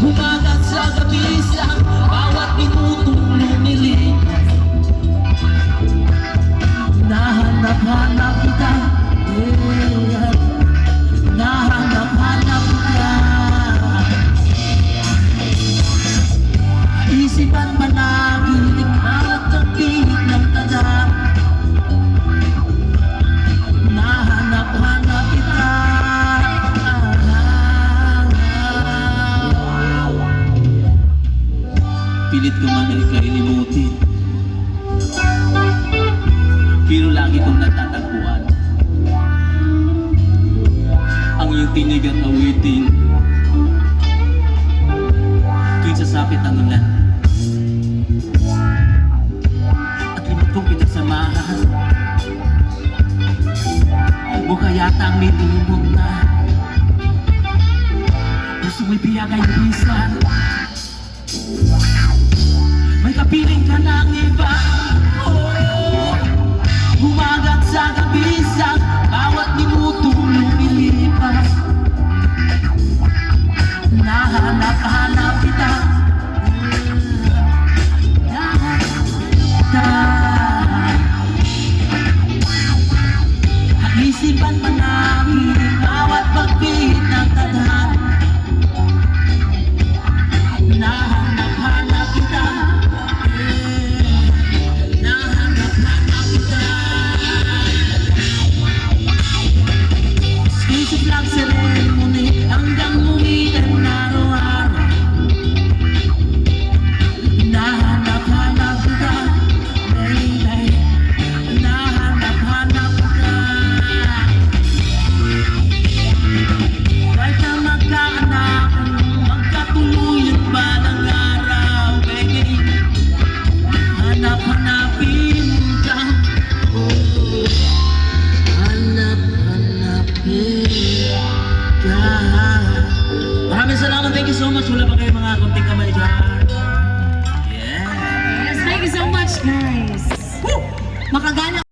Bumagat sa gabisan, bawat minutong lumilit. Nahanap-hanap kita, nahanap-hanap kita. Isipan managiling, bawat kapit ng tada. Nahanap-hanap kita. Pilit ko man ay kailimutin, pero lagi kong natatagpuan ang iyong tinig at awitin tuwing sasapit ang ulan. At limot kong pinagsamahan, mukha yata ang may limot na gusto mo'y biyagay bisan. May kapiling ka ng iba, oh, bumagat sa gabisan, bawat minutong lumilipas. Nahanap-hanap kita, nahanap kita. At isipan pa namin bawat pagpit ng tadhana. Nahanap-hanap kita, nahanap-hanap kita. Isip lang seremoni hanggang uwian na araw-araw. Nahanap-hanap kita, baby, nahanap-hanap kita. Kahit na magkaanak, magkatuluyan ba ng araw, baby, hanap-hanapin ka, oh, hanap-hanapin ka. Maraming salamat, thank you so much. Wala pa kayo mga konting kamay dyan. Yes, thank you so much, guys. Makagana